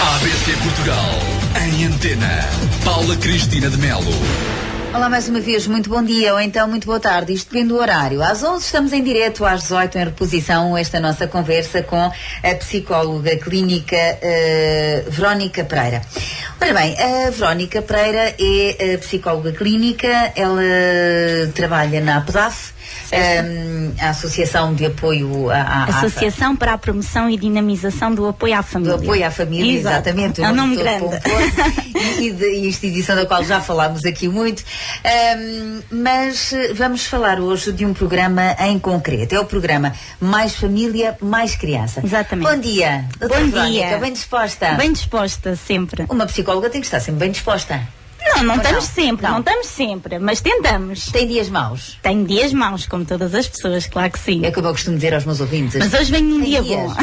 ABC Portugal, em antena. Paula Cristina de Melo. Olá mais uma vez, muito bom dia ou então muito boa tarde, isto depende do horário. Às 11 estamos em direto, às 18 em reposição, esta nossa conversa com a psicóloga clínica Verónica Pereira. Ora bem, a Verónica Pereira é psicóloga clínica, ela trabalha na APDAF, a Associação de Apoio Associação para a Promoção e Dinamização do Apoio à Família. Do Apoio à Família, exatamente. É um nome grande. E edição da qual já falámos aqui muito. Mas vamos falar hoje de um programa em concreto. É o programa Mais Família, Mais Criança. Exatamente. Bom dia. Bom dia. Bem disposta? Bem disposta, sempre. Uma psicóloga tem que estar sempre bem disposta. Não estamos sempre, não estamos sempre, mas tentamos. Tem dias maus? Tem dias maus, como todas as pessoas, claro que sim. É como eu costumo dizer aos meus ouvintes. Mas hoje vem um dia bom.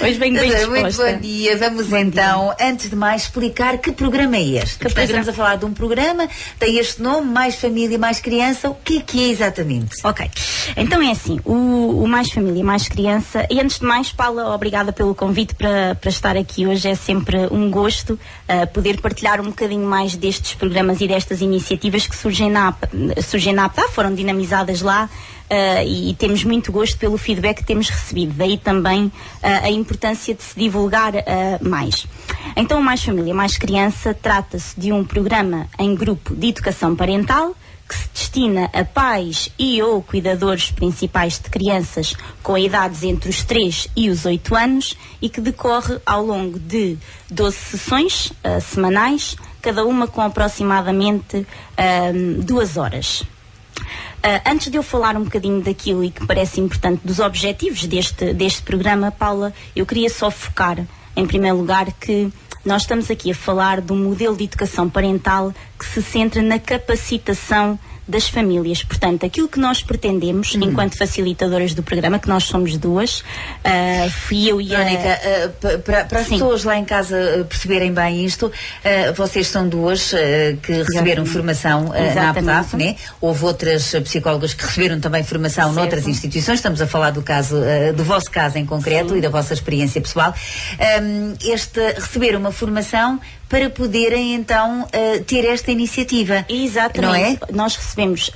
Hoje vem bem disposta. Muito bom dia. Vamos então, antes de mais, explicar que programa é este. Porque estamos a falar de um programa, tem este nome, Mais Família, Mais Criança. O que é exatamente? Ok. Então é assim, o Mais Família, Mais Criança, e antes de mais, Paula, obrigada pelo convite para estar aqui hoje. É sempre um gosto poder partilhar um bocadinho mais destes programas e destas iniciativas que surgem na APTA, foram dinamizadas lá, e temos muito gosto pelo feedback que temos recebido. Daí também a importância de se divulgar mais. Então, o Mais Família, Mais Criança trata-se de um programa em grupo de educação parental que se destina a pais e ou cuidadores principais de crianças com idades entre os 3 e os 8 anos e que decorre ao longo de 12 sessões semanais, cada uma com aproximadamente 2 horas. Antes de eu falar um bocadinho daquilo e que parece importante dos objetivos deste programa, Paula, eu queria só focar, em primeiro lugar, que nós estamos aqui a falar de um modelo de educação parental que se centra na capacitação das famílias. Portanto, aquilo que nós pretendemos, enquanto facilitadoras do programa, que nós somos duas, fui eu e a... Verónica, para as pessoas lá em casa perceberem bem isto, vocês são duas que receberam formação na APDAF, né? Houve outras psicólogas que receberam também formação noutras instituições. Estamos a falar do caso, do vosso caso em concreto e da vossa experiência pessoal. Receberam uma formação para poderem então ter esta iniciativa. Exatamente. Não é? Nós recebemos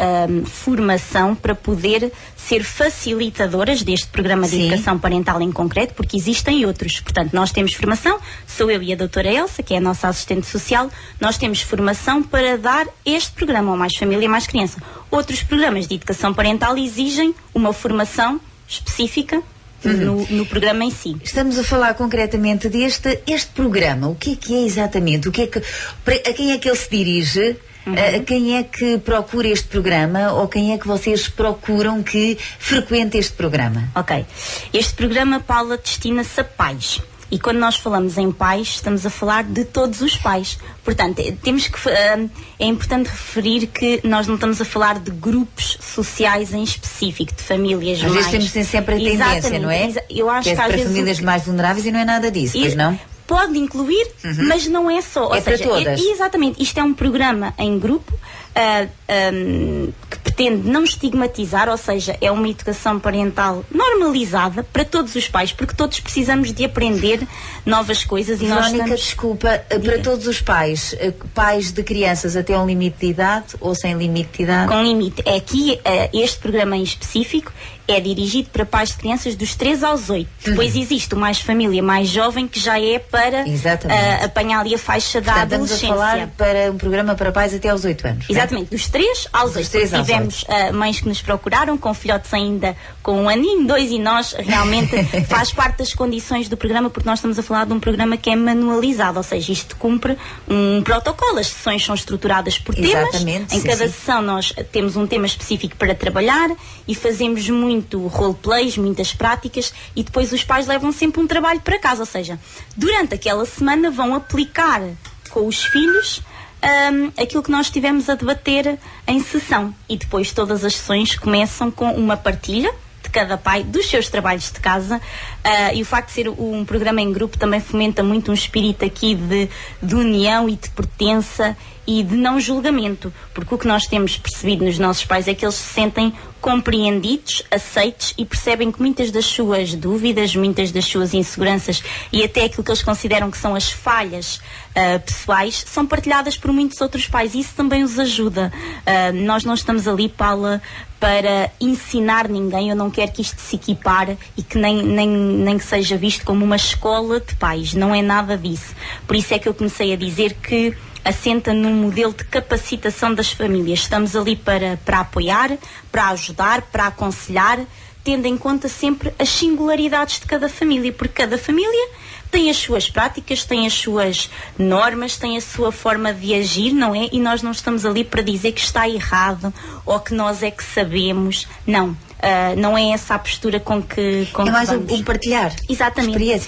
formação para poder ser facilitadoras deste programa de educação parental em concreto, porque existem outros. Portanto, nós temos formação, sou eu e a doutora Elsa, que é a nossa assistente social, nós temos formação para dar este programa, o Mais Família, Mais Criança. Outros programas de educação parental exigem uma formação específica no programa em si. Estamos a falar concretamente este programa. O que é exatamente? A quem é que ele se dirige? A quem é que procura este programa ou quem é que vocês procuram que frequente este programa? Ok. Este programa, Paula, destina-se a pais. E quando nós falamos em pais, estamos a falar de todos os pais. Portanto, é importante referir que nós não estamos a falar de grupos sociais em específico, de famílias mais... Às vezes temos sempre a tendência, não é? Eu acho que às para vezes famílias mais vulneráveis e não é nada disso, pois não? Pode incluir, mas não é só. Para todas. Exatamente. Isto é um programa em grupo que pretende não estigmatizar, ou seja, é uma educação parental normalizada para todos os pais, porque todos precisamos de aprender novas coisas. E Verónica, desculpa, para todos os pais, pais de crianças até um limite de idade ou sem limite de idade? Com limite. Aqui, este programa em específico é dirigido para pais de crianças dos 3 aos 8. Depois existe o Mais Família, Mais Jovem, que já é para apanhar ali a faixa da adolescência. Estamos a falar para um programa para pais até aos 8 anos. Exatamente, dos 3 aos 8. Tivemos mães que nos procuraram com filhotes ainda com 1 aninho, 2, e nós realmente faz parte das condições do programa, porque nós estamos a falar de um programa que é manualizado, ou seja, isto cumpre um protocolo. As sessões são estruturadas por temas. Em cada sessão nós temos um tema específico para trabalhar e fazemos muito roleplays, muitas práticas, e depois os pais levam sempre um trabalho para casa, ou seja, durante aquela semana vão aplicar com os filhos aquilo que nós estivemos a debater em sessão, e depois todas as sessões começam com uma partilha de cada pai dos seus trabalhos de casa, E o facto de ser um programa em grupo também fomenta muito um espírito aqui de união e de pertença e de não julgamento, porque o que nós temos percebido nos nossos pais é que eles se sentem compreendidos, aceitos e percebem que muitas das suas dúvidas, muitas das suas inseguranças e até aquilo que eles consideram que são as falhas pessoais são partilhadas por muitos outros pais e isso também os ajuda. Nós não estamos ali, Paula, para ensinar ninguém. Eu não quero que isto se equipare e que nem que seja visto como uma escola de pais, não é nada disso. Por isso é que eu comecei a dizer que assenta num modelo de capacitação das famílias. Estamos ali para apoiar, para ajudar, para aconselhar, tendo em conta sempre as singularidades de cada família, porque cada família tem as suas práticas, tem as suas normas, tem a sua forma de agir, não é? E nós não estamos ali para dizer que está errado ou que nós é que sabemos. Não. Não é essa a postura com que é mais vamos. um partilhar. Exatamente.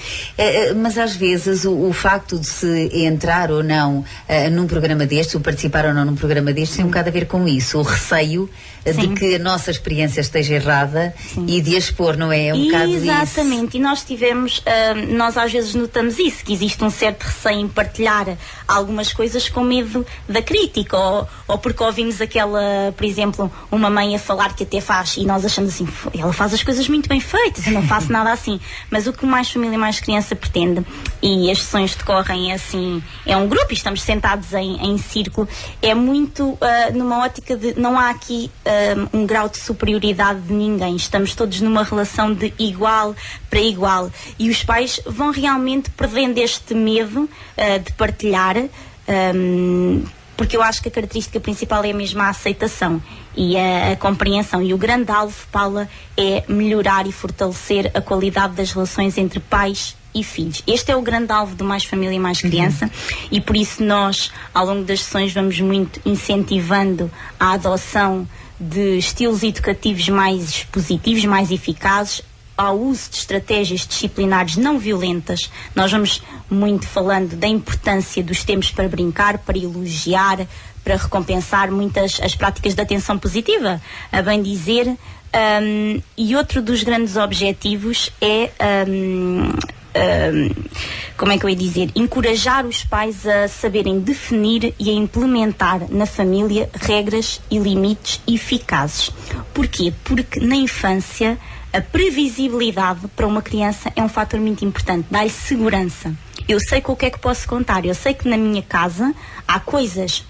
Mas às vezes o facto de se entrar ou não num programa destes, ou participar ou não num programa destes, tem um bocado a ver com isso, o receio de que a nossa experiência esteja errada. Sim. E de a expor, não é? É um bocado isso. Exatamente, e nós tivemos, nós às vezes notamos isso, que existe um certo receio em partilhar algumas coisas com medo da crítica, ou porque ouvimos aquela, por exemplo, uma mãe a falar que até faz, e nós achamos assim, ela faz as coisas muito bem feitas, eu não faço nada assim. Mas o que Mais Família Mais Criança pretende, e as sessões decorrem assim, é um grupo e estamos sentados em círculo, é muito numa ótica de não há aqui um grau de superioridade de ninguém, estamos todos numa relação de igual para igual e os pais vão realmente perdendo este medo de partilhar, porque eu acho que a característica principal é mesmo a aceitação e a compreensão. E o grande alvo, Paula, é melhorar e fortalecer a qualidade das relações entre pais e filhos. Este é o grande alvo do Mais Família e Mais Criança. E por isso nós, ao longo das sessões, vamos muito incentivando a adoção de estilos educativos mais positivos, mais eficazes, ao uso de estratégias disciplinares não violentas. Nós vamos muito falando da importância dos tempos para brincar, para elogiar, para recompensar muitas as práticas de atenção positiva, a bem dizer, e outro dos grandes objetivos é como é que eu ia dizer, encorajar os pais a saberem definir e a implementar na família regras e limites eficazes. Porquê? Porque na infância a previsibilidade para uma criança é um fator muito importante, dá-lhe segurança. Eu sei com o que é que posso contar, eu sei que na minha casa há coisas,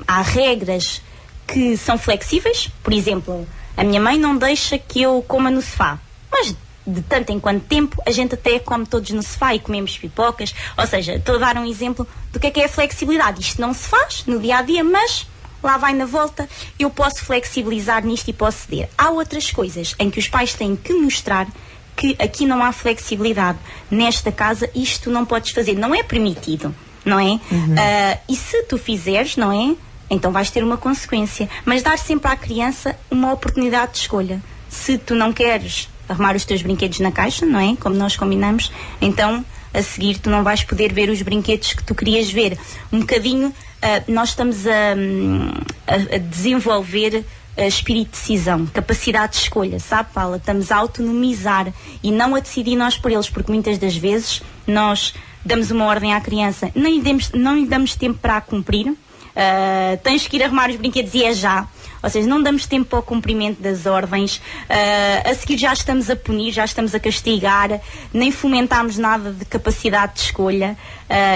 há regras que são flexíveis. Por exemplo, a minha mãe não deixa que eu coma no sofá, mas de tanto em quanto tempo a gente até come todos no sofá e comemos pipocas. Ou seja, estou a dar um exemplo do que é a flexibilidade. Isto não se faz no dia a dia, mas lá vai na volta, eu posso flexibilizar nisto e posso ceder. Há outras coisas em que os pais têm que mostrar que aqui não há flexibilidade. Nesta casa isto não podes fazer, não é permitido, não é? E se tu fizeres, não é? Então vais ter uma consequência. Mas dar sempre à criança uma oportunidade de escolha. Se tu não queres arrumar os teus brinquedos na caixa, não é? Como nós combinamos, então a seguir tu não vais poder ver os brinquedos que tu querias ver. Um bocadinho, nós estamos a desenvolver espírito de decisão, capacidade de escolha, sabe, Paula? Estamos a autonomizar e não a decidir nós por eles, porque muitas das vezes nós damos uma ordem à criança, não lhe damos tempo para a cumprir, tens que ir arrumar os brinquedos e é já. Ou seja, não damos tempo ao cumprimento das ordens, a seguir já estamos a punir, já estamos a castigar, nem fomentamos nada de capacidade de escolha.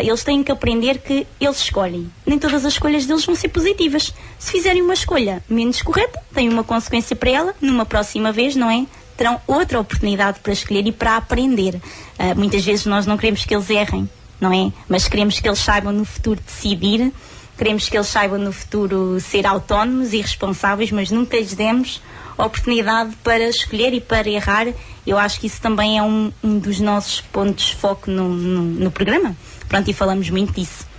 Eles têm que aprender que eles escolhem. Nem todas as escolhas deles vão ser positivas. Se fizerem uma escolha menos correta, tem uma consequência para ela, numa próxima vez, não é? Terão outra oportunidade para escolher e para aprender. Muitas vezes nós não queremos que eles errem, não é? Mas queremos que eles saibam no futuro decidir. Queremos que eles saibam no futuro ser autónomos e responsáveis, mas nunca lhes demos a oportunidade para escolher e para errar. Eu acho que isso também é um dos nossos pontos de foco no programa. Pronto, e falamos muito disso.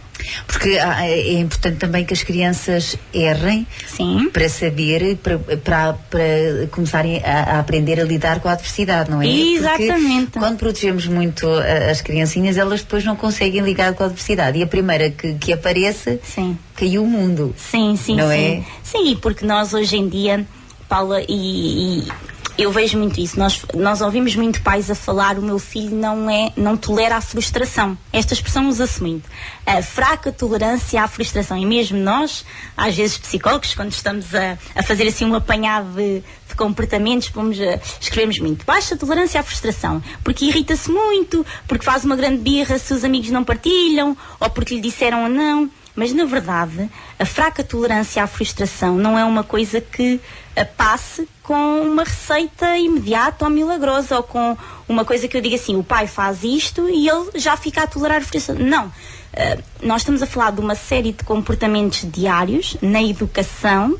Porque é importante também que as crianças errem. Sim. Para saber, para começarem a aprender a lidar com a adversidade, não é? Exatamente. Porque quando protegemos muito as criancinhas, elas depois não conseguem lidar com a adversidade. E a primeira que aparece, sim, caiu o mundo. Sim, sim, não sim. É? Sim, porque nós hoje em dia, Paula, Eu vejo muito isso. Nós ouvimos muito pais a falar: o meu filho não tolera a frustração. Esta expressão usa-se muito. A fraca tolerância à frustração. E mesmo nós, às vezes psicólogos, quando estamos a fazer assim um apanhado de comportamentos, escrevemos muito: baixa tolerância à frustração, porque irrita-se muito, porque faz uma grande birra se os amigos não partilham, ou porque lhe disseram não. Mas, na verdade, a fraca tolerância à frustração não é uma coisa que passe com uma receita imediata ou milagrosa, ou com uma coisa que eu diga assim: o pai faz isto e ele já fica a tolerar a frustração. Não. Nós estamos a falar de uma série de comportamentos diários na educação,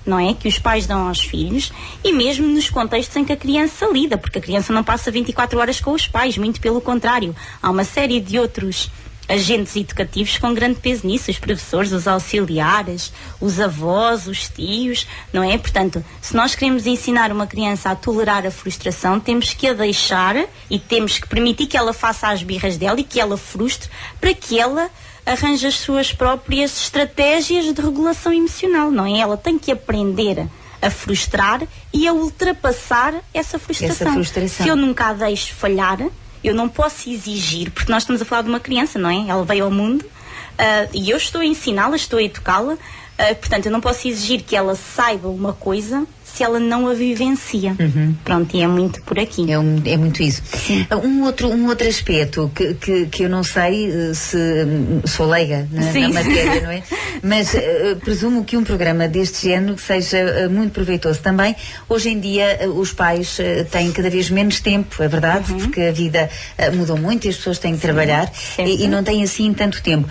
não é? Que os pais dão aos filhos, e mesmo nos contextos em que a criança lida, porque a criança não passa 24 horas com os pais, muito pelo contrário. Há uma série de outros agentes educativos com grande peso nisso: os professores, os auxiliares, os avós, os tios, não é? Portanto, se nós queremos ensinar uma criança a tolerar a frustração, temos que a deixar e temos que permitir que ela faça as birras dela e que ela frustre, para que ela arranje as suas próprias estratégias de regulação emocional, não é? Ela tem que aprender a frustrar e a ultrapassar essa frustração. Se eu nunca a deixo falhar, eu não posso exigir, porque nós estamos a falar de uma criança, não é? Ela veio ao mundo e eu estou a ensiná-la, estou a educá-la, portanto, eu não posso exigir que ela saiba uma coisa se ela não a vivencia. Pronto, e é muito por aqui. É muito isso. Um outro aspecto que eu não sei se sou leiga na matéria, não é? Mas presumo que um programa deste género seja muito proveitoso também. Hoje em dia os pais têm cada vez menos tempo, é verdade, porque a vida mudou muito e as pessoas têm que trabalhar e não têm assim tanto tempo.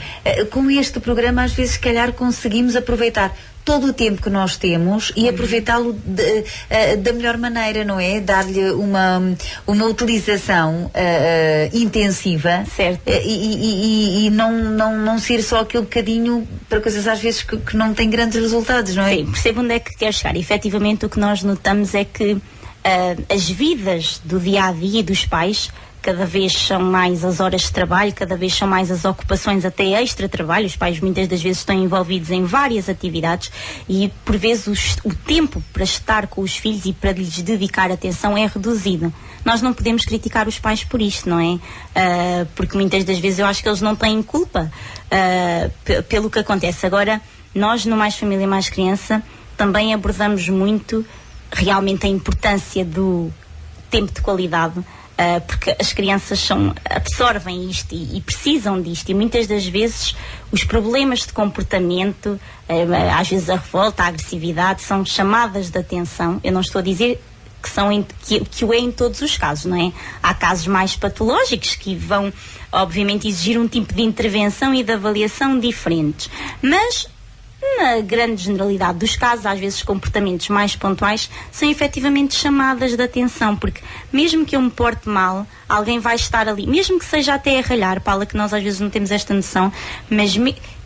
Com este programa, às vezes, se calhar, conseguimos aproveitar todo o tempo que nós temos e aproveitá-lo da melhor maneira, não é? Dar-lhe uma utilização intensiva, certo. E não ser só aquele bocadinho para coisas às vezes que não têm grandes resultados, não é? Sim, percebo onde é que quer chegar. Efetivamente, o que nós notamos é que as vidas do dia-a-dia dos pais cada vez são mais as horas de trabalho, cada vez são mais as ocupações até extra-trabalho. Os pais muitas das vezes estão envolvidos em várias atividades e por vezes o tempo para estar com os filhos e para lhes dedicar atenção é reduzido. Nós não podemos criticar os pais por isto, não é? Porque muitas das vezes eu acho que eles não têm culpa pelo que acontece. Agora, nós no Mais Família Mais Criança também abordamos muito realmente a importância do tempo de qualidade, porque as crianças absorvem isto e precisam disto, e muitas das vezes os problemas de comportamento, às vezes a revolta, a agressividade, são chamadas de atenção. Eu não estou a dizer que o é em todos os casos, não é? Há casos mais patológicos que vão, obviamente, exigir um tipo de intervenção e de avaliação diferentes, mas na grande generalidade dos casos, às vezes comportamentos mais pontuais são efetivamente chamadas de atenção, porque mesmo que eu me porte mal, alguém vai estar ali, mesmo que seja até a ralhar, Paula, que nós às vezes não temos esta noção, mas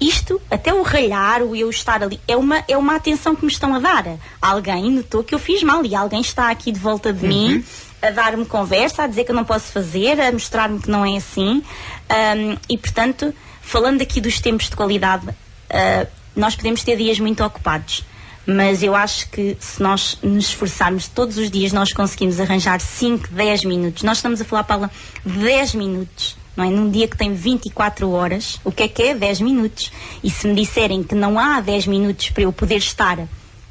isto, até o ralhar, o eu estar ali, é uma atenção que me estão a dar. Alguém notou que eu fiz mal e alguém está aqui de volta de mim a dar-me conversa, a dizer que eu não posso fazer, a mostrar-me que não é assim. E portanto, falando aqui dos tempos de qualidade, nós podemos ter dias muito ocupados, mas eu acho que se nós nos esforçarmos todos os dias, nós conseguimos arranjar 5, 10 minutos. Nós estamos a falar, Paula, de 10 minutos, não é? Num dia que tem 24 horas, o que é 10 minutos? E se me disserem que não há 10 minutos para eu poder estar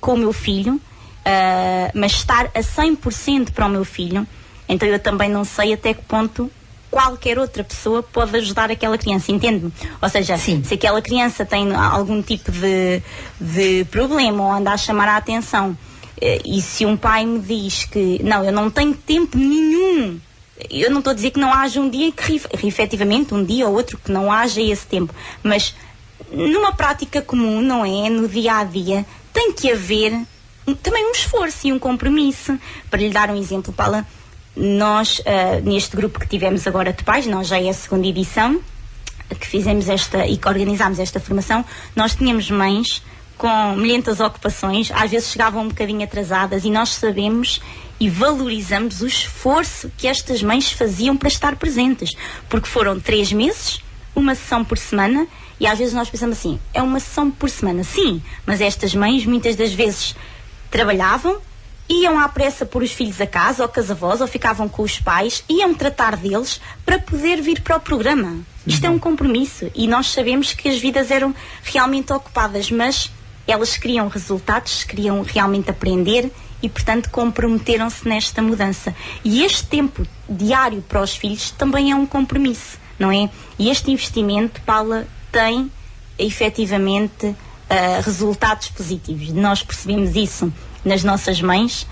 com o meu filho, mas estar a 100% para o meu filho, então eu também não sei até que ponto qualquer outra pessoa pode ajudar aquela criança, entende-me? Ou seja, se aquela criança tem algum tipo de problema ou anda a chamar a atenção, e se um pai me diz que não, eu não tenho tempo nenhum, eu não estou a dizer que não haja um dia que efetivamente um dia ou outro que não haja esse tempo, mas numa prática comum, não é? No dia-a-dia tem que haver também um esforço e um compromisso. Para lhe dar um exemplo, Paula, nós, neste grupo que tivemos agora de pais, nós já é a segunda edição que fizemos e que organizámos esta formação, nós tínhamos mães com milhentas ocupações, às vezes chegavam um bocadinho atrasadas, e nós sabemos e valorizamos o esforço que estas mães faziam para estar presentes, porque foram 3 meses, uma sessão por semana, e às vezes nós pensamos assim, é uma sessão por semana, sim, mas estas mães muitas das vezes trabalhavam, iam à pressa pôr os filhos a casa, ou com as avós, ou ficavam com os pais, iam tratar deles para poder vir para o programa. Isto é um compromisso e nós sabemos que as vidas eram realmente ocupadas, mas elas queriam resultados, queriam realmente aprender e, portanto, comprometeram-se nesta mudança. E este tempo diário para os filhos também é um compromisso, não é? E este investimento, Paula, tem efetivamente resultados positivos. Nós percebemos isso nas nossas mães,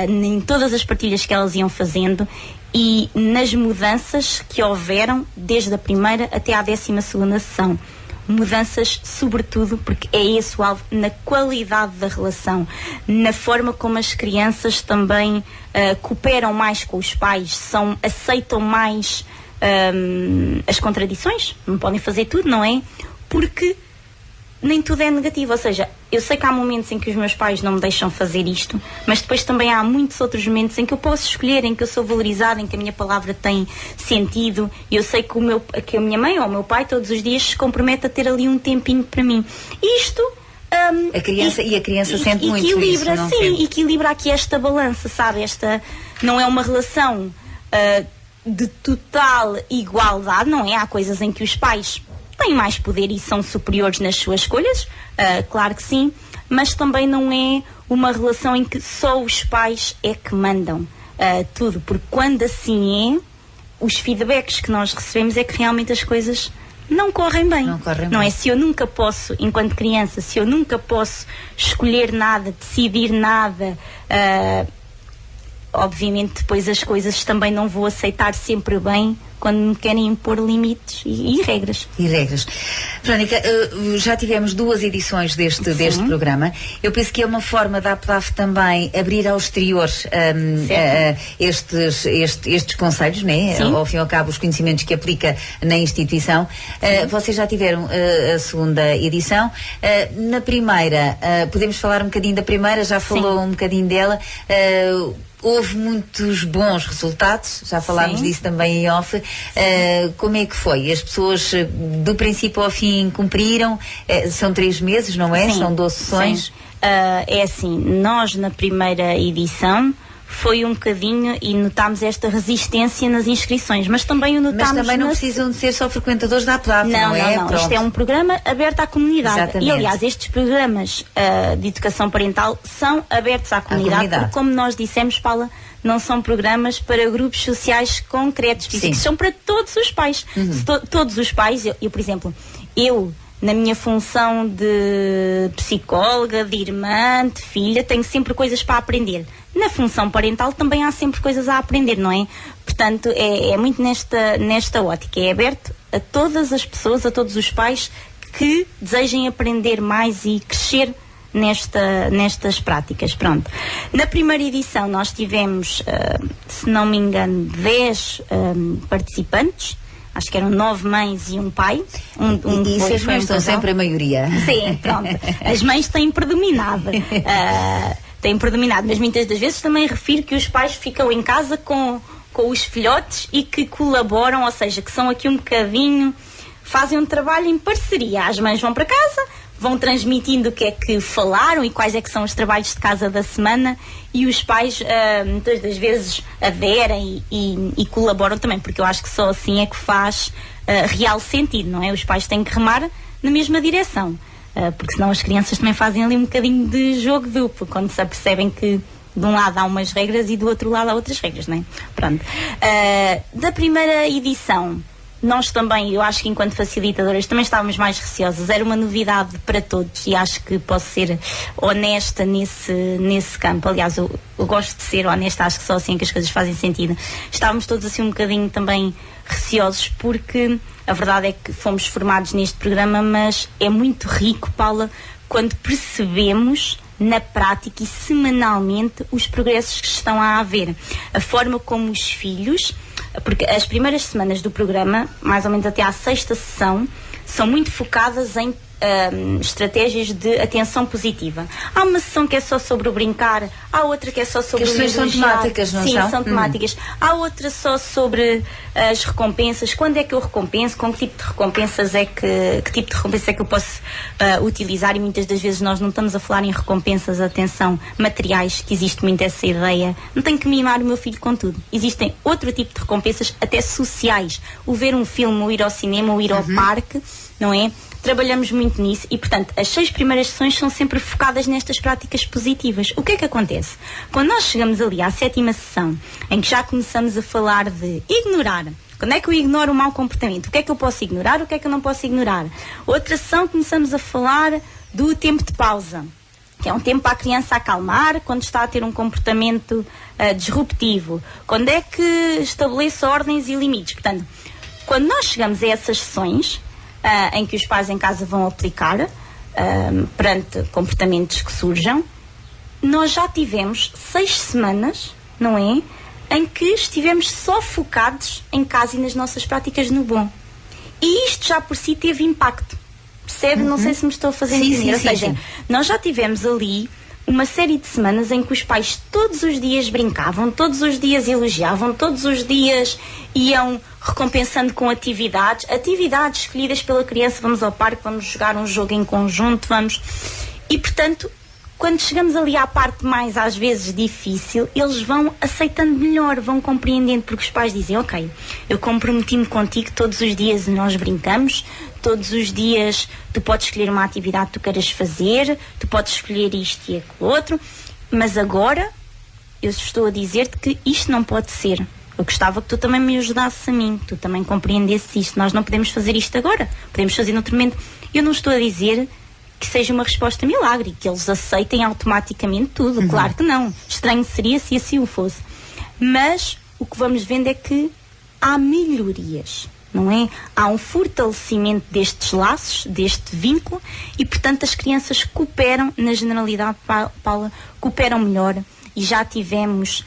em todas as partilhas que elas iam fazendo e nas mudanças que houveram desde a primeira até à 12ª sessão. Mudanças, sobretudo, porque é esse o alvo, na qualidade da relação, na forma como as crianças também cooperam mais com os pais, aceitam mais as contradições, não podem fazer tudo, não é? Porque nem tudo é negativo, ou seja, eu sei que há momentos em que os meus pais não me deixam fazer isto, mas depois também há muitos outros momentos em que eu posso escolher, em que eu sou valorizada, em que a minha palavra tem sentido, e eu sei que a minha mãe ou o meu pai todos os dias se compromete a ter ali um tempinho para mim. Isto a criança sente muito isso, não sente? Equilibra aqui esta balança, sabe? Esta não é uma relação de total igualdade, não é? Há coisas em que os pais têm mais poder e são superiores nas suas escolhas, claro que sim, mas também não é uma relação em que só os pais é que mandam tudo, porque quando assim é, os feedbacks que nós recebemos é que realmente as coisas não correm bem. Não é? Se eu nunca posso, enquanto criança, se eu nunca posso escolher nada, decidir nada, obviamente depois as coisas também não vou aceitar sempre bem quando me querem impor limites e regras. Verónica, já tivemos 2 edições deste programa. Eu penso que é uma forma da APDAF também abrir ao exterior estes conselhos, né? Ao fim e ao cabo, os conhecimentos que aplica na instituição. Vocês já tiveram a 2ª edição. Na primeira, podemos falar um bocadinho da primeira, já falou um bocadinho dela. Houve muitos bons resultados, já falámos disso também em off. Como é que foi? As pessoas do princípio ao fim cumpriram? São 3 meses, não é? São 12 sessões? Sim. É assim, nós na primeira edição foi um bocadinho e notámos esta resistência nas inscrições, mas também o notámos... Mas também não precisam de ser só frequentadores da APDAF, não é? Não. Isto é um programa aberto à comunidade. Exatamente. E, aliás, estes programas de educação parental são abertos à comunidade, porque, como nós dissemos, Paula, não são programas para grupos sociais concretos, físicos, são para todos os pais. Todos os pais, eu, por exemplo, na minha função de psicóloga, de irmã, de filha, tenho sempre coisas para aprender. Na função parental também há sempre coisas a aprender, não é? Portanto, é muito nesta ótica. É aberto a todas as pessoas, a todos os pais que desejem aprender mais e crescer nestas práticas. Pronto. Na primeira edição nós tivemos, se não me engano, 10 participantes. Acho que eram 9 mães e um pai. E as mães são sempre a maioria. Sim, pronto. As mães têm predominado. Mas muitas das vezes também refiro que os pais ficam em casa com os filhotes e que colaboram, ou seja, que são aqui um bocadinho, fazem um trabalho em parceria. As mães vão para casa, vão transmitindo o que é que falaram e quais é que são os trabalhos de casa da semana, e os pais muitas das vezes aderem e colaboram também, porque eu acho que só assim é que faz real sentido, não é? Os pais têm que remar na mesma direção, porque senão as crianças também fazem ali um bocadinho de jogo duplo, quando se apercebem que de um lado há umas regras e do outro lado há outras regras, não é? Pronto. Da primeira edição, nós também, eu acho que enquanto facilitadoras também estávamos mais receosas, era uma novidade para todos e acho que posso ser honesta nesse campo. Aliás, eu gosto de ser honesta, acho que só assim que as coisas fazem sentido. Estávamos todos assim um bocadinho também receosos, porque a verdade é que fomos formados neste programa, mas é muito rico, Paula, quando percebemos na prática e semanalmente os progressos que estão a haver. A forma como os filhos, porque as primeiras semanas do programa, mais ou menos até à 6ª sessão, são muito focadas em estratégias de atenção positiva. Há uma sessão que é só sobre o brincar, há outra que é só sobre o elogiar. São temáticas, não são? Sim, são temáticas. Há outra só sobre as recompensas. Quando é que eu recompenso? Com que tipo de recompensas é que tipo de recompensa é que eu posso utilizar? E muitas das vezes nós não estamos a falar em recompensas, atenção, materiais, que existe muito essa ideia. Não tenho que mimar o meu filho com tudo. Existem outro tipo de recompensas, até sociais. O ver um filme, ou ir ao cinema, ou ir ao parque, não é? Trabalhamos muito nisso e, portanto, as 6 primeiras sessões são sempre focadas nestas práticas positivas. O que é que acontece? Quando nós chegamos ali à 7ª sessão, em que já começamos a falar de ignorar, quando é que eu ignoro o mau comportamento? O que é que eu posso ignorar? O que é que eu não posso ignorar? Outra sessão, começamos a falar do tempo de pausa, que é um tempo para a criança acalmar quando está a ter um comportamento disruptivo. Quando é que estabeleço ordens e limites? Portanto, quando nós chegamos a essas sessões, em que os pais em casa vão aplicar perante comportamentos que surjam, nós já tivemos 6 semanas, não é? Em que estivemos só focados em casa e nas nossas práticas no bom. E isto já por si teve impacto. Percebe? Não sei se me estou a fazer entender. Ou seja, nós já tivemos ali uma série de semanas em que os pais todos os dias brincavam, todos os dias elogiavam, todos os dias iam recompensando com atividades escolhidas pela criança. Vamos ao parque, vamos jogar um jogo em conjunto, vamos... E, portanto, quando chegamos ali à parte mais, às vezes, difícil, eles vão aceitando melhor, vão compreendendo, porque os pais dizem, ok, eu comprometi-me contigo, todos os dias nós brincamos, todos os dias tu podes escolher uma atividade que tu queiras fazer, tu podes escolher isto e aquilo outro, mas agora eu estou a dizer-te que isto não pode ser. Eu gostava que tu também me ajudasses a mim, que tu também compreendesses isto. Nós não podemos fazer isto agora, podemos fazer noutro momento. Eu não estou a dizer que seja uma resposta milagre, que eles aceitem automaticamente tudo. Claro que não. Estranho seria se assim o fosse. Mas o que vamos vendo é que há melhorias, não é? Há um fortalecimento destes laços, deste vínculo, e, portanto, as crianças cooperam, na generalidade, Paula, cooperam melhor. E já tivemos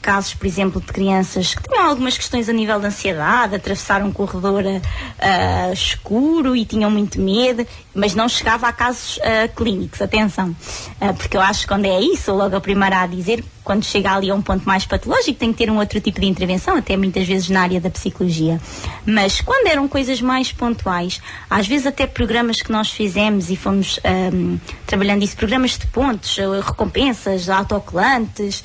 casos, por exemplo, de crianças que tinham algumas questões a nível de ansiedade, atravessaram um corredor escuro e tinham muito medo, mas não chegava a casos clínicos, atenção, porque eu acho que quando é isso, logo a primeira a dizer, quando chega ali a um ponto mais patológico, tem que ter um outro tipo de intervenção, até muitas vezes na área da psicologia. Mas quando eram coisas mais pontuais, às vezes até programas que nós fizemos e fomos trabalhando isso, programas de pontos, recompensas, autocolantes,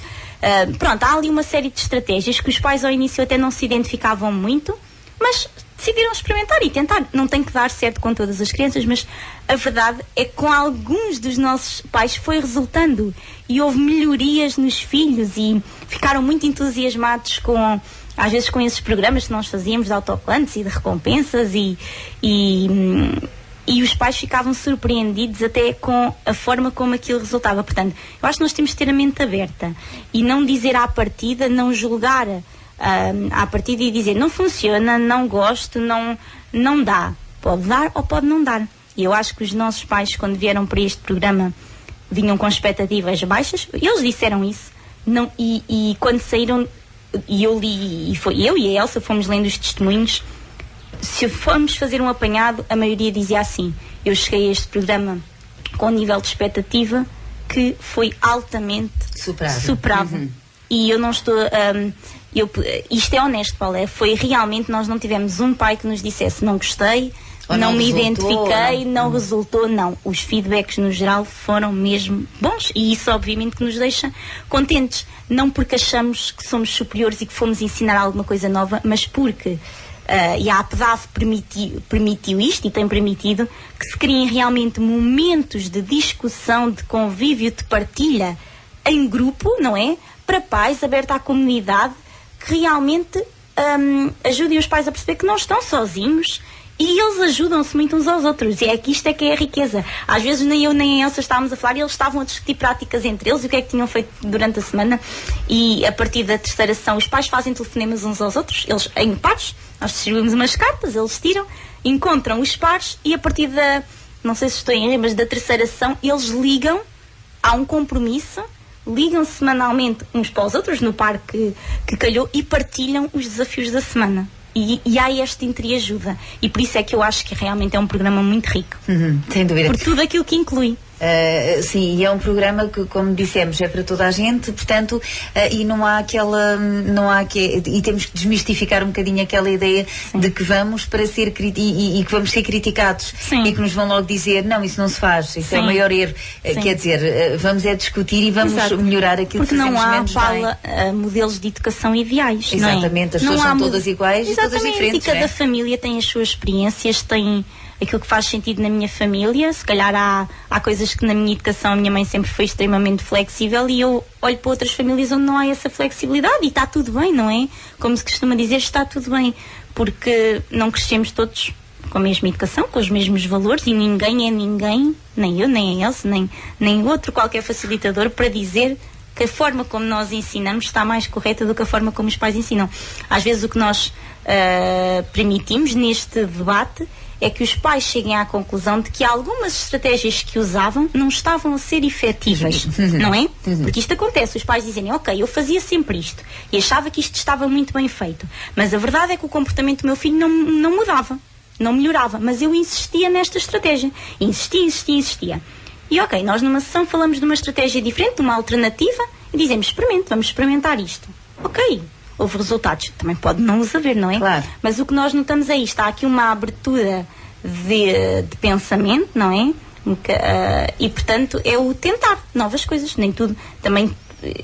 pronto, há ali uma série de estratégias que os pais ao início até não se identificavam muito, mas decidiram experimentar e tentar. Não tem que dar certo com todas as crianças, mas a verdade é que com alguns dos nossos pais foi resultando e houve melhorias nos filhos e ficaram muito entusiasmados com, às vezes, com esses programas que nós fazíamos de autocolantes e de recompensas e os pais ficavam surpreendidos até com a forma como aquilo resultava. Portanto, eu acho que nós temos que ter a mente aberta e não dizer à partida, não julgar à partida e dizer não funciona, não gosto, não dá. Pode dar ou pode não dar. E eu acho que os nossos pais, quando vieram para este programa, vinham com expectativas baixas. Eles disseram isso. Não, e quando saíram, e eu li, e foi eu e a Elsa fomos lendo os testemunhos. Se formos fazer um apanhado, a maioria dizia assim: eu cheguei a este programa com um nível de expectativa que foi altamente superável. E eu não estou... isto é honesto, Paula, foi realmente, nós não tivemos um pai que nos dissesse não gostei, não me identifiquei, não resultou, não. Os feedbacks no geral foram mesmo bons e isso obviamente que nos deixa contentes. Não porque achamos que somos superiores e que fomos ensinar alguma coisa nova, mas porque... e a APDAF permitiu isto e tem permitido que se criem realmente momentos de discussão, de convívio, de partilha em grupo, não é? Para pais, aberta à comunidade, que realmente ajudem os pais a perceber que não estão sozinhos e eles ajudam-se muito uns aos outros. E é que isto é que é a riqueza. Às vezes nem eu nem a Elsa estávamos a falar e eles estavam a discutir práticas entre eles e o que é que tinham feito durante a semana. E a partir da terceira sessão os pais fazem telefonemas uns aos outros, eles em pares, nós distribuímos umas cartas, eles tiram, encontram os pares e a partir da, não sei se estou em erro, mas da terceira sessão eles ligam, há um compromisso, ligam semanalmente uns para os outros no par que calhou e partilham os desafios da semana. E há este entreajuda. E por isso é que eu acho que realmente é um programa muito rico. Sem dúvida. Por tudo aquilo que inclui. Sim, e é um programa que, como dissemos, é para toda a gente, portanto, e não há e temos que desmistificar um bocadinho aquela ideia de que vamos para ser e que vamos ser criticados. Sim. E que nos vão logo dizer, não, isso não se faz, isso é o maior erro. Quer dizer, vamos discutir e vamos melhorar aquilo que fazemos menos bem. Porque não há modelos de educação ideais. Exatamente, as pessoas são todas iguais e todas diferentes. E cada família tem as suas experiências, tem aquilo que faz sentido na minha família. Se calhar há coisas que na minha educação a minha mãe sempre foi extremamente flexível e eu olho para outras famílias onde não há essa flexibilidade e está tudo bem, não é? Como se costuma dizer, está tudo bem, porque não crescemos todos com a mesma educação, com os mesmos valores e ninguém é ninguém, nem eu, nem a Elsa, nem outro qualquer facilitador para dizer que a forma como nós ensinamos está mais correta do que a forma como os pais ensinam. Às vezes o que nós permitimos neste debate é que os pais cheguem à conclusão de que algumas estratégias que usavam não estavam a ser efetivas, não é? Porque isto acontece, os pais dizem, ok, eu fazia sempre isto e achava que isto estava muito bem feito, mas a verdade é que o comportamento do meu filho não mudava, não melhorava, mas eu insistia nesta estratégia, insistia. E ok, nós numa sessão falamos de uma estratégia diferente, de uma alternativa, e dizemos, vamos experimentar isto. Ok, houve resultados. Também pode não os haver, não é? Claro. Mas o que nós notamos é isto. Há aqui uma abertura de pensamento, não é? E, portanto, é o tentar novas coisas. Nem tudo.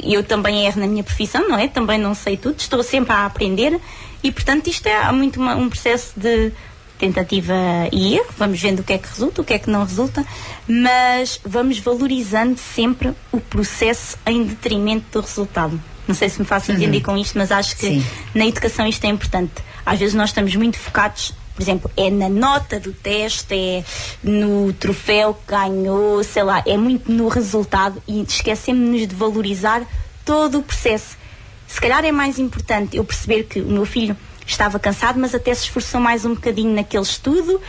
Eu também erro na minha profissão, não é? Também não sei tudo. Estou sempre a aprender. E, portanto, isto é muito um processo de tentativa e erro. Vamos vendo o que é que resulta, o que é que não resulta. Mas vamos valorizando sempre o processo em detrimento do resultado. Não sei se me faço entender com isto, mas acho que na educação isto é importante. Às vezes nós estamos muito focados, por exemplo, é na nota do teste, é no troféu que ganhou, sei lá, é muito no resultado e esquecemos-nos de valorizar todo o processo. Se calhar é mais importante eu perceber que o meu filho estava cansado, mas até se esforçou mais um bocadinho naquele estudo,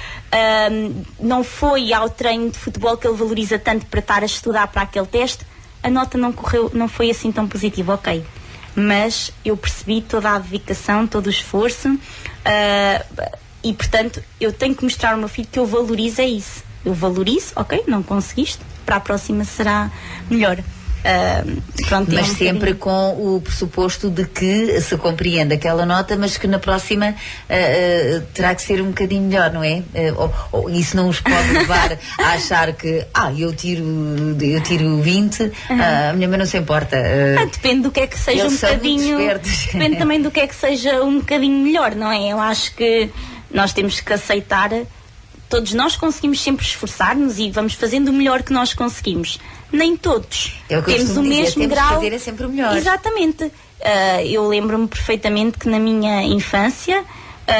não foi ao treino de futebol que ele valoriza tanto para estar a estudar para aquele teste. A nota não foi assim tão positiva, ok. Mas eu percebi toda a dedicação, todo o esforço e, portanto, eu tenho que mostrar ao meu filho que eu valorizo isso. Eu valorizo, ok, não conseguiste, para a próxima será melhor. Pronto, mas sempre com o pressuposto de que se compreende aquela nota, mas que na próxima terá que ser um bocadinho melhor, não é? Ou isso não os pode levar a achar que eu tiro 20, a minha mãe não se importa. Depende do que é que seja um bocadinho. Depende também do que é que seja um bocadinho melhor, não é? Eu acho que nós temos que aceitar. Todos nós conseguimos sempre esforçar-nos e vamos fazendo o melhor que nós conseguimos. Nem todos temos o mesmo grau. Fazer é sempre o melhor. Exatamente. Eu lembro-me perfeitamente que na minha infância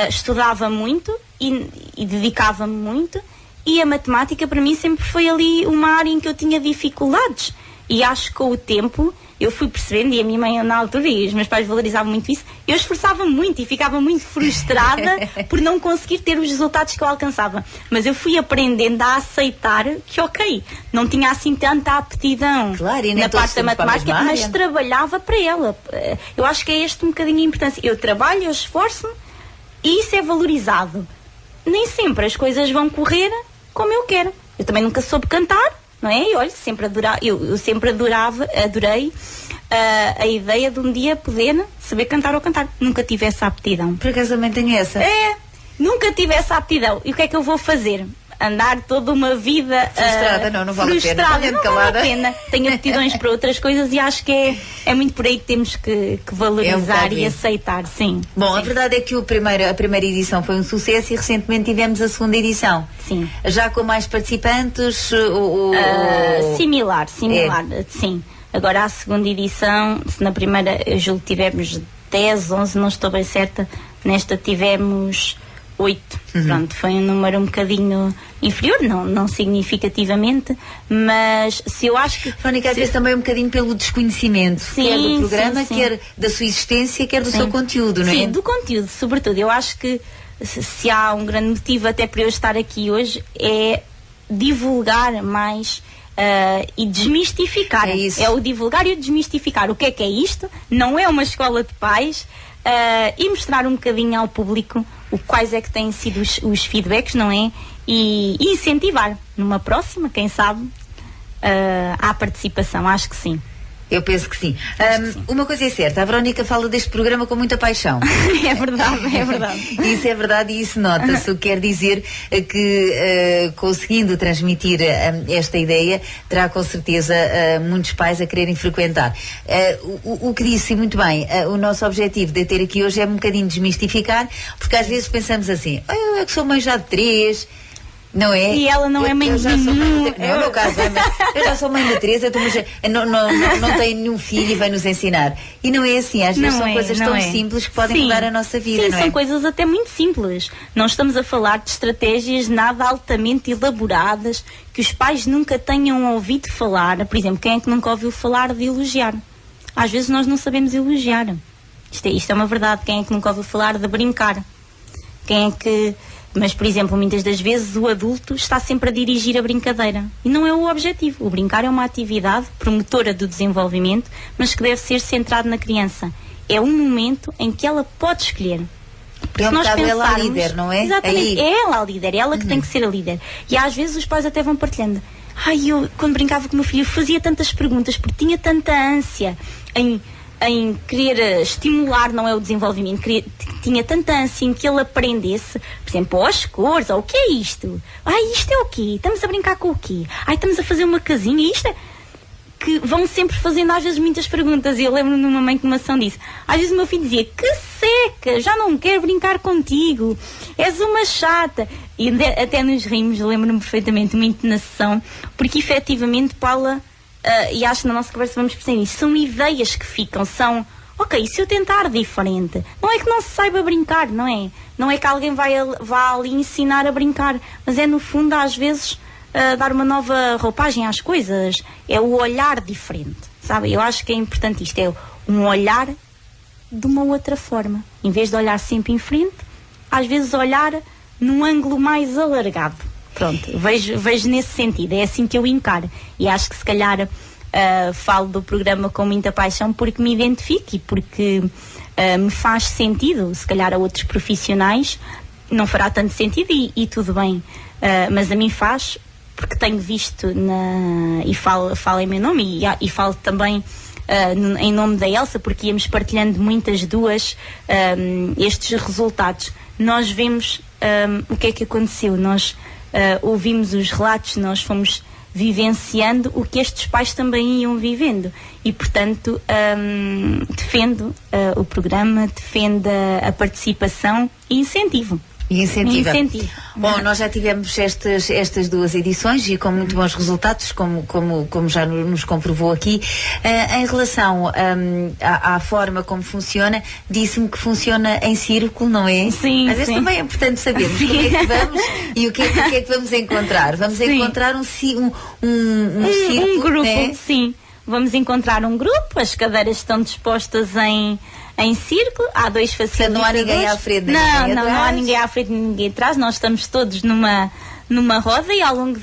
estudava muito e dedicava-me muito, e a matemática para mim sempre foi ali uma área em que eu tinha dificuldades. E acho que com o tempo eu fui percebendo, e a minha mãe na altura e os meus pais valorizavam muito isso, eu esforçava-me muito e ficava muito frustrada por não conseguir ter os resultados que eu alcançava. Mas eu fui aprendendo a aceitar que, ok, não tinha assim tanta aptidão na parte da matemática, mas trabalhava para ela. Eu acho que é este um bocadinho a importância. Eu trabalho, eu esforço-me e isso é valorizado. Nem sempre as coisas vão correr como eu quero. Eu também nunca soube cantar, não é? Eu sempre adorei a ideia de um dia poder saber cantar ou cantar. Nunca tive essa aptidão. Por acaso também tenho essa? Nunca tive essa aptidão. E o que é que eu vou fazer? Andar toda uma vida frustrada? Não vale a pena. Não vale a pena. Tenho aptidões para outras coisas e acho que é muito por aí que temos que valorizar e aceitar, sim. Bom, sim. A verdade é que a primeira edição foi um sucesso e recentemente tivemos a segunda edição. Sim. Já com mais participantes? Similar, sim. Agora a segunda edição, se na primeira eu julgo que tivemos 10, 11, não estou bem certa, nesta tivemos 8. Pronto, foi um número um bocadinho inferior, não significativamente, mas se eu acho que... Fónica, às vezes também um bocadinho pelo desconhecimento, quer do programa, quer da sua existência, quer do seu conteúdo, não é? Sim, do conteúdo, sobretudo. Eu acho que se há um grande motivo até para eu estar aqui hoje é divulgar mais e desmistificar. É isso. É o divulgar e o desmistificar. O que é isto? Não é uma escola de pais. E mostrar um bocadinho ao público quais é que têm sido os feedbacks, não é? E incentivar numa próxima, quem sabe, à participação. Acho que sim. Eu penso que sim. Uma coisa é certa, a Verónica fala deste programa com muita paixão. É verdade, é verdade. Isso é verdade e isso nota-se. O que quer dizer que, conseguindo transmitir esta ideia, terá com certeza muitos pais a quererem frequentar. O que disse muito bem, o nosso objetivo de ter aqui hoje é um bocadinho desmistificar, porque às vezes pensamos assim, eu é que sou mãe já de 3. Não é? E ela não é mãe de nenhum. É o meu caso, eu já sou mãe de 3, não tenho nenhum filho e vai-nos ensinar. E não é assim, às vezes são coisas tão simples que podem mudar a nossa vida, sim, não é? São coisas até muito simples. Não estamos a falar de estratégias nada altamente elaboradas que os pais nunca tenham ouvido falar. Por exemplo, quem é que nunca ouviu falar de elogiar? Às vezes nós não sabemos elogiar. Isto é uma verdade. Quem é que nunca ouviu falar de brincar? Quem é que... Mas, por exemplo, muitas das vezes o adulto está sempre a dirigir a brincadeira. E não é o objetivo. O brincar é uma atividade promotora do desenvolvimento, mas que deve ser centrado na criança. É um momento em que ela pode escolher. Porque é um bocado ela a líder, não é? Exatamente, é ela a líder, é ela que tem que ser a líder. E às vezes os pais até vão partilhando. Eu, quando brincava com o meu filho, fazia tantas perguntas, porque tinha tanta ânsia em querer estimular, não é, o desenvolvimento, tinha tanta ânsia em que ele aprendesse, por exemplo, as cores, ou o que é isto? Isto é o quê? Estamos a brincar com o quê? Estamos a fazer uma casinha, isto é... Que vão sempre fazendo às vezes muitas perguntas, e eu lembro-me de uma mãe que uma ação disse, às vezes o meu filho dizia, que seca, já não quero brincar contigo, és uma chata, e até nos rimos, lembro-me perfeitamente, uma entonação, porque efetivamente, Paula, e acho que na nossa conversa vamos perceber isso, são ideias que ficam, ok, e se eu tentar diferente? Não é que não se saiba brincar, não é? Não é que alguém vá ali ensinar a brincar, mas é no fundo às vezes dar uma nova roupagem às coisas, é o olhar diferente, sabe? Eu acho que é importante isto, é um olhar de uma outra forma, em vez de olhar sempre em frente, às vezes olhar num ângulo mais alargado. Pronto, vejo nesse sentido, é assim que eu encaro. E acho que se calhar falo do programa com muita paixão porque me identifico e porque me faz sentido. Se calhar a outros profissionais não fará tanto sentido e tudo bem. Mas a mim faz, porque tenho visto e falo em meu nome e falo também em nome da Elsa, porque íamos partilhando muitas duas estes resultados. Nós vemos o que é que aconteceu, nós ouvimos os relatos, nós fomos vivenciando o que estes pais também iam vivendo e, portanto, defendo o programa, defendo a participação e incentivo. E incentiva. Bom, nós já tivemos estas duas edições e com muito bons resultados, como já nos comprovou aqui. Em relação à forma como funciona, disse-me que funciona em círculo, não é? Sim, às vezes também é importante sabermos como é que vamos e o que é que vamos encontrar. Vamos encontrar um círculo, grupo, né? Sim. Vamos encontrar um grupo, as cadeiras estão dispostas em círculo, há 2 facilitadores. Não há ninguém à frente, não há ninguém à frente, ninguém atrás, nós estamos todos numa roda e ao longo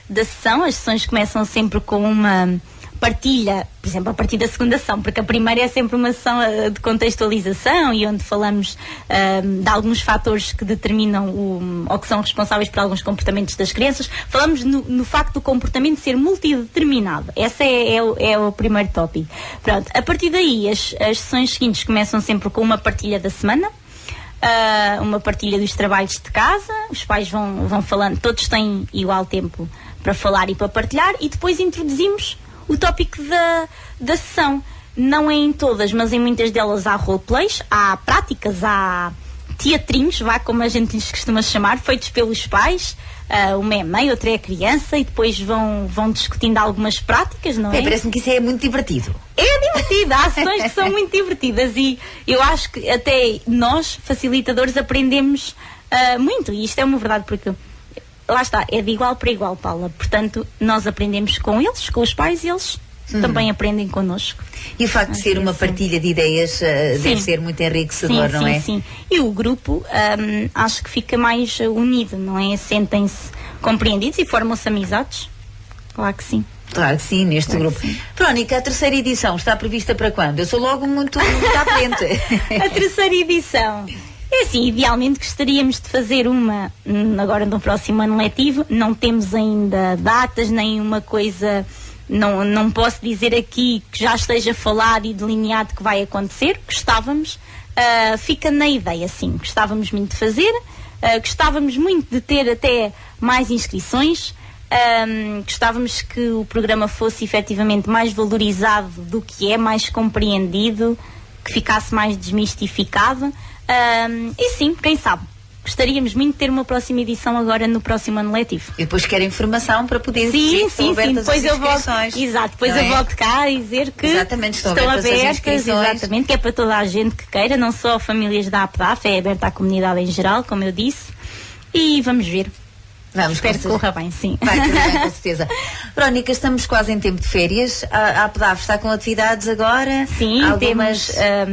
da sessão, as sessões começam sempre com uma partilha, por exemplo, a partir da segunda sessão, porque a primeira é sempre uma sessão de contextualização e onde falamos de alguns fatores que determinam ou que são responsáveis por alguns comportamentos das crianças. Falamos no facto do comportamento ser multideterminado. Esse é o primeiro tópico. Pronto, a partir daí as sessões seguintes começam sempre com uma partilha da semana, uma partilha dos trabalhos de casa, os pais vão falando, todos têm igual tempo para falar e para partilhar, e depois introduzimos o tópico da sessão. Não é em todas, mas em muitas delas há roleplays, há práticas, há teatrinhos, como a gente lhes costuma chamar, feitos pelos pais. Uma é mãe, outra é criança, e depois vão discutindo algumas práticas, não é? Parece-me que isso é muito divertido. É divertido, há ações que são muito divertidas e eu acho que até nós, facilitadores, aprendemos muito, e isto é uma verdade, porque lá está, é de igual para igual, Paula. Portanto, nós aprendemos com eles, com os pais, e eles também aprendem connosco. E o facto de ser uma partilha de ideias deve ser muito enriquecedor, não é? Sim. E o grupo, acho que fica mais unido, não é? Sentem-se compreendidos e formam-se amizades. Claro que sim. Claro que sim, neste Claro grupo. que sim. Verónica, a terceira edição está prevista para quando? Eu sou logo muito à frente. A terceira edição. É assim, idealmente gostaríamos de fazer uma agora no próximo ano letivo. Não temos ainda datas, nem uma coisa, não posso dizer aqui que já esteja falado e delineado que vai acontecer. Gostávamos, fica na ideia, sim, gostávamos muito de fazer, gostávamos muito de ter até mais inscrições. Gostávamos que o programa fosse efetivamente mais valorizado do que é, mais compreendido, que ficasse mais desmistificado. E sim, quem sabe, gostaríamos muito de ter uma próxima edição agora no próximo ano letivo. E depois quero informação para poder Sim, dizer que estão abertas depois as eu volto, inscrições. exato, depois Não eu é? volto cá e dizer que Exatamente, estão estão abertas as abertas, inscrições. exatamente, que é para toda a gente que queira, não só famílias da APDAF, é aberta à comunidade em geral, como eu disse, e vamos ver. Vamos, Espero que com corra bem, sim. Vai correr bem, com certeza. Verónica, estamos quase em tempo de férias. A APDAF está com atividades agora? Sim, Algumas...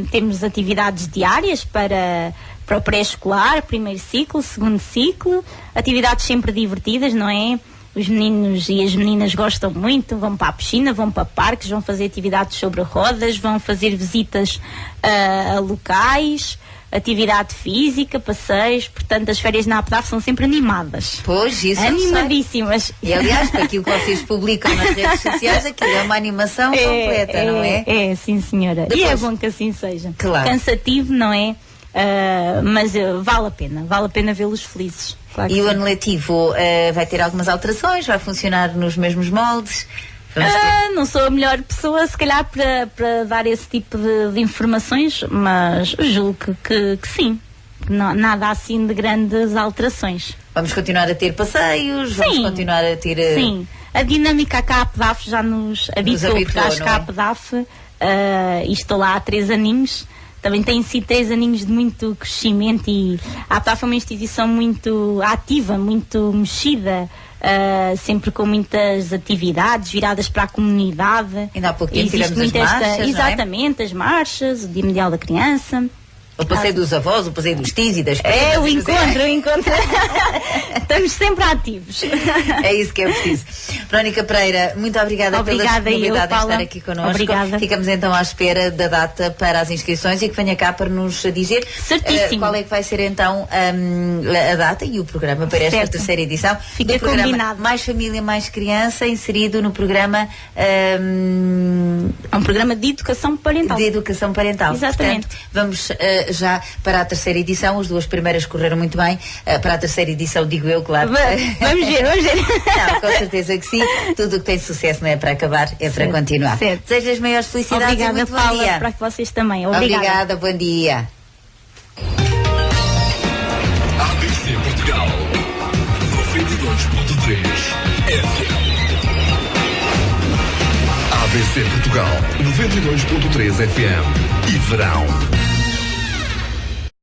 temos atividades diárias para o pré-escolar, primeiro ciclo, segundo ciclo, atividades sempre divertidas, não é? Os meninos e as meninas gostam muito, vão para a piscina, vão para parques, vão fazer atividades sobre rodas, vão fazer visitas a locais, atividade física, passeios, portanto as férias na APDAF são sempre animadas. Pois, isso eu sei. Animadíssimas. E aliás, para aquilo que vocês publicam nas redes sociais, aquilo é uma animação completa, não é? É, sim senhora. Depois- E é bom que assim seja. Claro. Cansativo, não é? Mas vale a pena vê-los felizes. Claro que E o sim. ano letivo vai ter algumas alterações, vai funcionar nos mesmos moldes. Vamos ter- Não sou a melhor pessoa, se calhar, para dar esse tipo de informações, mas julgo que sim. Nada assim de grandes alterações. Vamos continuar a ter passeios, vamos Sim. continuar a ter... Sim, a dinâmica cá a APDAF já nos habituou, porque habituou, acho que não é? a APDAF, e estou lá há 3 aninhos, também tem sido 3 aninhos de muito crescimento, e a APDAF é uma instituição muito ativa, muito mexida, sempre com muitas atividades viradas para a comunidade. Ainda há pouco tempo Existe tivemos as muito marchas, não é? exatamente, as marchas, o Dia Mundial da Criança. O passeio dos avós, o passeio dos tios e das É, o primas, encontro. Estamos sempre ativos. É isso que é preciso. Verónica Pereira, muito obrigada pela Obrigada disponibilidade eu, em estar Paula. aqui connosco. Obrigada. Ficamos então à espera da data para as inscrições e que venha cá para nos dizer Certíssimo. qual é que vai ser então a data e o programa para esta Certo. terceira edição. Fica do programa combinado. Mais Família, Mais Criança, inserido no programa É um programa de educação parental. de educação parental. Exatamente. Portanto, vamos já para a terceira edição. As 2 primeiras correram muito bem. Para a terceira edição, digo eu, claro. Vamos ver. Não, com certeza que sim. Tudo o que tem sucesso não é para acabar, é para Certo, continuar. certo. Desejo as maiores felicidades e Obrigada, muito bom Paula, dia. para vocês também. Obrigada. Bom dia. ABC Portugal 92.3 FM. ABC Portugal 92.3 FM e verão.